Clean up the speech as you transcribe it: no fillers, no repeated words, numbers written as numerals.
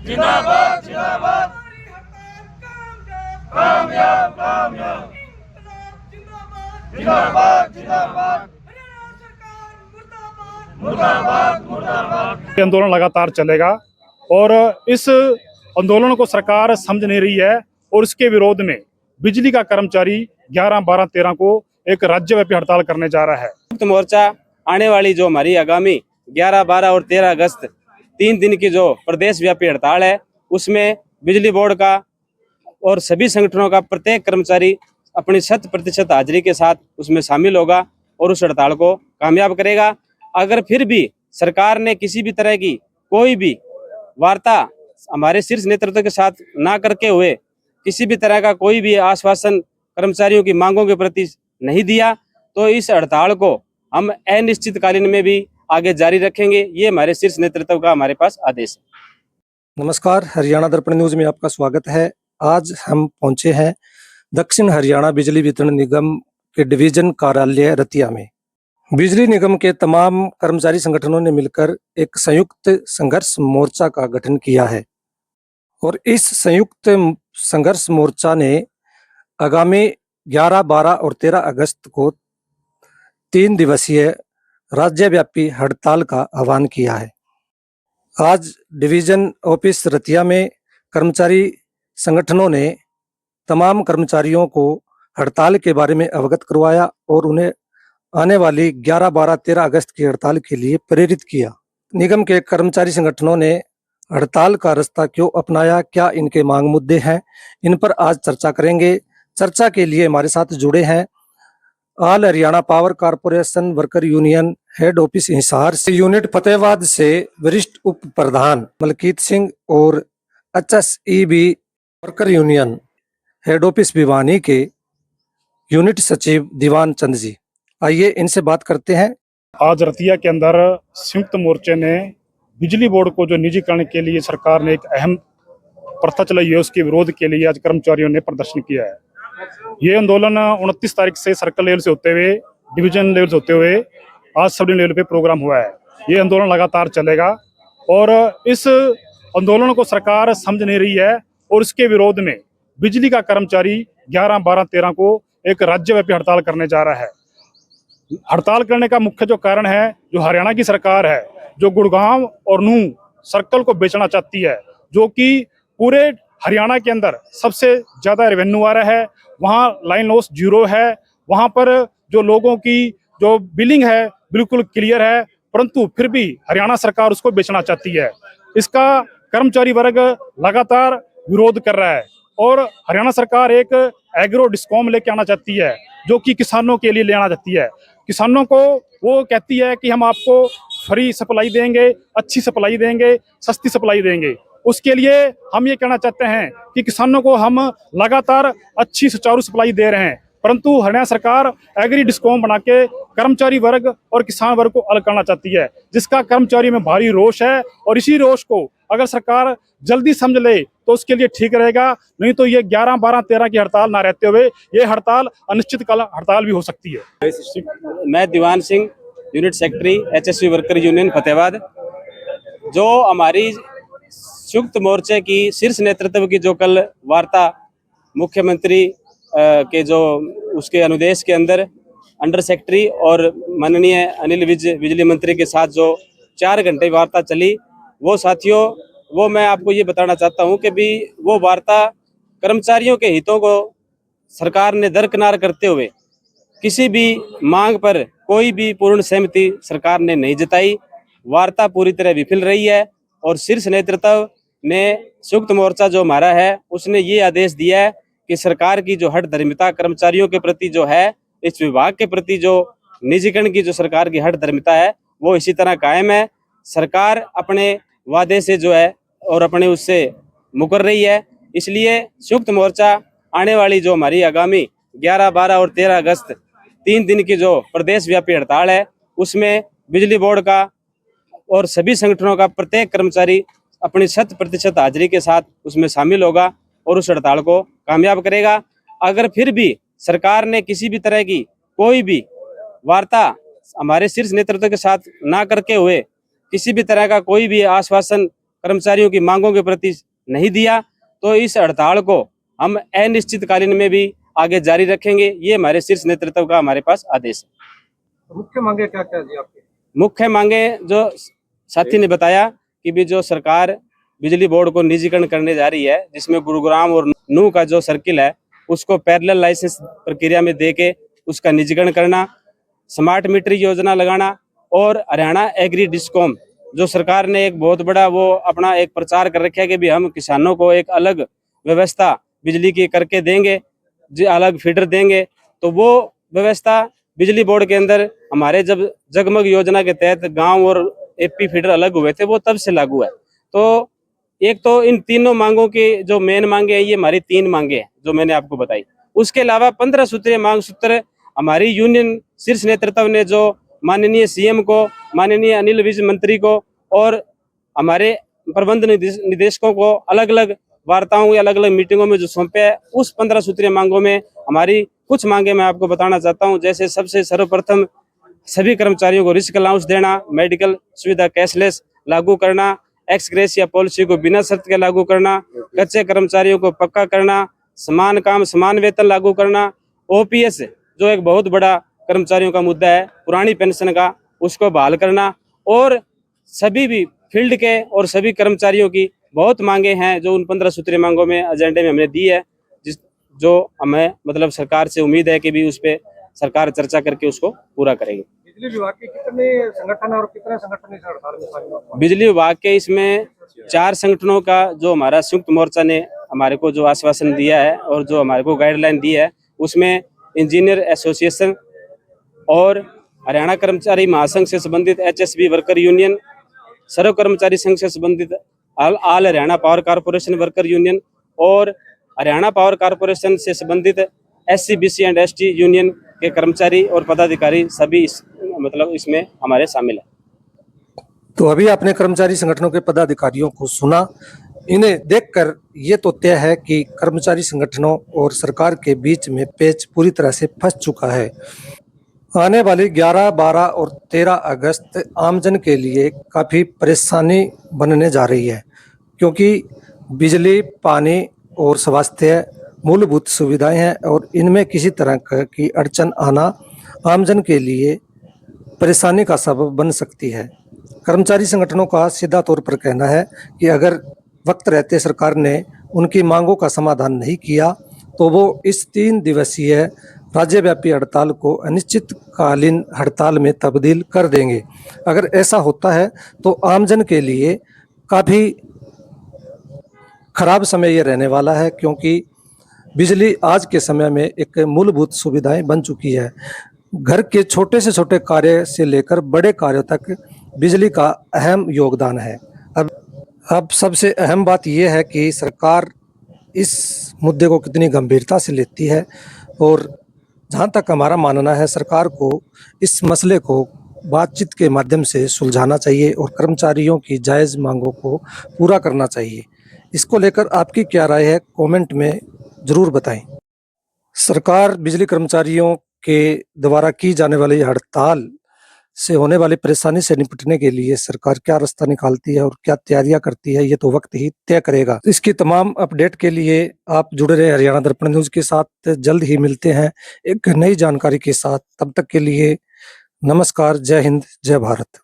जिंदाबाद जिंदाबाद कामयाब कामयाब जिंदाबाद जिंदाबाद मुर्दाबाद मुर्दाबाद। आंदोलन लगातार चलेगा और इस आंदोलन को सरकार समझ नहीं रही है और इसके विरोध में बिजली का कर्मचारी 11, 12, 13 को एक राज्यव्यापी हड़ताल करने जा रहा है। संयुक्त मोर्चा आने वाली जो हमारी आगामी 11, 12 और 13 अगस्त 3 दिन की जो प्रदेश व्यापी हड़ताल है, उसमें बिजली बोर्ड का और सभी संगठनों का प्रत्येक कर्मचारी अपनी 100% हाजिरी के साथ उसमें शामिल होगा और उस हड़ताल को कामयाब करेगा। अगर फिर भी सरकार ने किसी भी तरह की कोई भी वार्ता हमारे शीर्ष नेतृत्व के साथ ना करके हुए किसी भी तरह का कोई भी आश्वासन कर्मचारियों की मांगों के प्रति नहीं दिया, तो इस हड़ताल को हम अनिश्चितकालीन में भी आगे जारी रखेंगे। ये हमारे शीर्ष नेतृत्व का हमारे पास आदेश है। नमस्कार, हरियाणा दर्पण न्यूज में आपका स्वागत है। आज हम पहुंचे हैं दक्षिण हरियाणा बिजली वितरण निगम के डिवीजन कार्यालय रतिया में। बिजली निगम के तमाम कर्मचारी संगठनों ने मिलकर एक संयुक्त संघर्ष मोर्चा का गठन किया है और इस संयुक्त संघर्ष मोर्चा ने आगामी 11, 12 और 13 अगस्त को 3 दिवसीय राज्यव्यापी हड़ताल का आह्वान किया है। आज डिवीजन ऑफिस रतिया में कर्मचारी संगठनों ने तमाम कर्मचारियों को हड़ताल के बारे में अवगत करवाया और उन्हें आने वाली 11, 12, 13 अगस्त की हड़ताल के लिए प्रेरित किया। निगम के कर्मचारी संगठनों ने हड़ताल का रास्ता क्यों अपनाया, क्या इनके मांग मुद्दे हैं, इन पर आज चर्चा करेंगे। चर्चा के लिए हमारे साथ जुड़े हैं all Haryana power corporation worker union head office Hisar से यूनिट फतेहाबाद से वरिष्ठ उप प्रधान मलकीत सिंह और HSEB worker union head office Bhiwani के यूनिट सचिव दीवान चंद जी। आइए इनसे बात करते हैं। आज रतिया के अंदर संयुक्त मोर्चे ने बिजली बोर्ड को जो निजीकरण के लिए सरकार ने एक अहम प्रथा चलाई है, उसके विरोध के लिए आज कर्मचारियों ने प्रदर्शन किया है। ये आंदोलन 29 तारीख से सर्कल लेवल से होते हुए डिवीजन लेवल से होते हुए आज सब डिवीजन लेवल पे प्रोग्राम हुआ है। ये आंदोलन लगातार चलेगा और इस आंदोलन को सरकार समझ नहीं रही है और इसके विरोध में बिजली का कर्मचारी 11, 12, 13 को एक राज्यव्यापी हड़ताल करने जा रहा है। हड़ताल करने का मुख्य जो कारण है, जो हरियाणा की सरकार है, जो गुड़गांव और नूंह सर्कल को बेचना चाहती है, जो कि पूरे हरियाणा के अंदर सबसे ज्यादा रेवेन्यू आ रहा है, वहाँ लाइन लॉस 0 है, वहाँ पर जो लोगों की जो बिलिंग है बिल्कुल क्लियर है, परंतु फिर भी हरियाणा सरकार उसको बेचना चाहती है। इसका कर्मचारी वर्ग लगातार विरोध कर रहा है और हरियाणा सरकार एक एग्रो डिस्कॉम लेके आना चाहती है, जो कि किसानों के लिए ले आना चाहती है। किसानों को वो कहती है कि हम आपको फ्री सप्लाई देंगे, अच्छी सप्लाई देंगे, सस्ती सप्लाई देंगे। उसके लिए हम ये कहना चाहते हैं कि किसानों को हम लगातार अच्छी सुचारू सप्लाई दे रहे हैं, परंतु हरियाणा सरकार एग्री डिस्कॉम बना के कर्मचारी वर्ग और किसान वर्ग को अलग करना चाहती है, जिसका कर्मचारी में भारी रोष है। और इसी रोष को अगर सरकार जल्दी समझ ले तो उसके लिए ठीक रहेगा, नहीं तो ये 11, 12, 13 की हड़ताल ना रहते हुए ये हड़ताल अनिश्चितकाल हड़ताल भी हो सकती है। मैं Diwan Singh, unit secretary HSEB worker union Fatehabad. जो हमारी संयुक्त मोर्चे की शीर्ष नेतृत्व की जो कल वार्ता मुख्यमंत्री के जो उसके अनुदेश के अंदर अंडर सेक्रेटरी और माननीय अनिल विज बिजली मंत्री के साथ जो 4 घंटे वार्ता चली, वो साथियों, वो मैं आपको ये बताना चाहता हूँ कि भी वो वार्ता कर्मचारियों के हितों को सरकार ने दरकिनार करते हुए किसी भी मांग पर कोई भी पूर्ण सहमति सरकार ने नहीं जताई। वार्ता पूरी तरह विफल रही है और शीर्ष नेतृत्व ने संयुक्त मोर्चा जो हमारा है उसने ये आदेश दिया है कि सरकार की जो हठधर्मिता कर्मचारियों के प्रति जो है, इस विभाग के प्रति जो निजीकरण की जो सरकार की हठधर्मिता है वो इसी तरह कायम है। सरकार अपने वादे से जो है और अपने उससे मुकर रही है। इसलिए संयुक्त मोर्चा आने वाली जो हमारी आगामी 11, 12 और 13 अगस्त 3 दिन की जो प्रदेश व्यापी हड़ताल है, उसमें बिजली बोर्ड का और सभी संगठनों का प्रत्येक कर्मचारी अपनी 100% हाजिरी के साथ उसमें शामिल होगा और उस हड़ताल को कामयाब करेगा। अगर फिर भी सरकार ने किसी भी तरह की कोई भी वार्ता हमारे शीर्ष नेतृत्व के साथ ना करके हुए किसी भी तरह का कोई भी आश्वासन कर्मचारियों की मांगों के प्रति नहीं दिया तो इस हड़ताल को हम अनिश्चितकालीन में भी आगे जारी रखेंगे। ये हमारे शीर्ष नेतृत्व का हमारे पास आदेश है। मुख्य मांगे क्या क्या जी आपकी? मुख्य मांगे जो साथी ने बताया कि भी जो सरकार बिजली बोर्ड को निजीकरण करने जा रही है, जिसमें गुरुग्राम और नूह का जो सर्किल है उसको पैरेलल लाइसेंस प्रक्रिया में देके उसका निजीकरण करना, स्मार्ट मीटर योजना लगाना और हरियाणा एग्री डिस्कॉम जो सरकार ने एक बहुत बड़ा वो अपना एक प्रचार कर रखा है कि भी हम किसानों को एक अलग व्यवस्था बिजली की करके देंगे, जो अलग फीडर देंगे। तो वो व्यवस्था बिजली बोर्ड के अंदर हमारे जब जगमग योजना के तहत गांव और एपी फीडर अलग हुए थे वो तब से लागू है। तो एक तो इन तीनों मांगों की जो मेन मांगे हैं, ये हमारी 3 मांगे हैं जो मैंने आपको बताई। उसके अलावा 15 सूत्रीय मांग सूत्र हमारी यूनियन शीर्ष नेतृत्व ने जो माननीय सीएम को, माननीय अनिल विज मंत्री को और हमारे प्रबंध निदेशकों को अलग अलग वार्ताओं या अलग अलग मीटिंगों में जो सौंपे है, उस 15 सूत्रीय मांगों में हमारी कुछ मांगे मैं आपको बताना चाहता हूं। जैसे सबसे सर्वप्रथम सभी कर्मचारियों को रिस्क अलाउंस देना, मेडिकल सुविधा कैशलेस लागू करना, एक्स ग्रेशिया पॉलिसी को बिना शर्त के लागू करना, कच्चे कर्मचारियों को पक्का करना, समान काम समान वेतन लागू करना, ओपीएस जो एक बहुत बड़ा कर्मचारियों का मुद्दा है पुरानी पेंशन का, उसको बहाल करना और सभी भी फील्ड के और सभी कर्मचारियों की बहुत मांगे हैं जो उन 15 सूत्रीय मांगों में एजेंडे में हमने दी है, जो हमें मतलब सरकार से उम्मीद है कि भी उस पर सरकार चर्चा करके उसको पूरा करेगी। बिजली विभाग के कितने संगठन और कितने संगठन इस हड़ताल में शामिल हैं? बिजली विभाग के इसमें 4 संगठनों का जो हमारा संयुक्त मोर्चा ने हमारे को जो आश्वासन दिया है और जो हमारे को गाइडलाइन दी है, उसमें इंजीनियर एसोसिएशन और हरियाणा कर्मचारी महासंघ से संबंधित एचएसबी वर्कर यूनियन, सर्व कर्मचारी संघ से संबंधित all Haryana power corporation worker union और हरियाणा पावर कारपोरेशन से संबंधित SC BC and ST union के कर्मचारी और पदाधिकारी सभी इसमें हमारे शामिल है। तो अभी आपने कर्मचारी संगठनों के पदाधिकारियों को सुना। इन्हें देखकर ये तो तय है कि कर्मचारी संगठनों और सरकार के बीच में पेच पूरी तरह से फंस चुका है। आने वाली 11, 12 और 13 अगस्त आमजन के लिए काफ़ी परेशानी बनने जा रही है, क्योंकि बिजली, पानी और स्वास्थ्य मूलभूत सुविधाएं हैं और इनमें किसी तरह की अड़चन आना आमजन के लिए परेशानी का सबब बन सकती है। कर्मचारी संगठनों का सीधा तौर पर कहना है कि अगर वक्त रहते सरकार ने उनकी मांगों का समाधान नहीं किया तो वो इस 3 दिवसीय राज्यव्यापी हड़ताल को अनिश्चितकालीन हड़ताल में तब्दील कर देंगे। अगर ऐसा होता है तो आमजन के लिए काफ़ी खराब समय ये रहने वाला है, क्योंकि बिजली आज के समय में एक मूलभूत सुविधाएं बन चुकी है। घर के छोटे से छोटे कार्य से लेकर बड़े कार्यों तक बिजली का अहम योगदान है। अब सबसे अहम बात यह है कि सरकार इस मुद्दे को कितनी गंभीरता से लेती है, और जहां तक हमारा मानना है सरकार को इस मसले को बातचीत के माध्यम से सुलझाना चाहिए और कर्मचारियों की जायज़ मांगों को पूरा करना चाहिए। इसको लेकर आपकी क्या राय है, कमेंट में ज़रूर बताएं। सरकार बिजली कर्मचारियों के द्वारा की जाने वाली हड़ताल से होने वाली परेशानी से निपटने के लिए सरकार क्या रास्ता निकालती है और क्या तैयारियां करती है, ये तो वक्त ही तय करेगा। इसकी तमाम अपडेट के लिए आप जुड़े रहे हरियाणा दर्पण न्यूज के साथ। जल्द ही मिलते हैं एक नई जानकारी के साथ। तब तक के लिए नमस्कार, जय हिंद, जय भारत।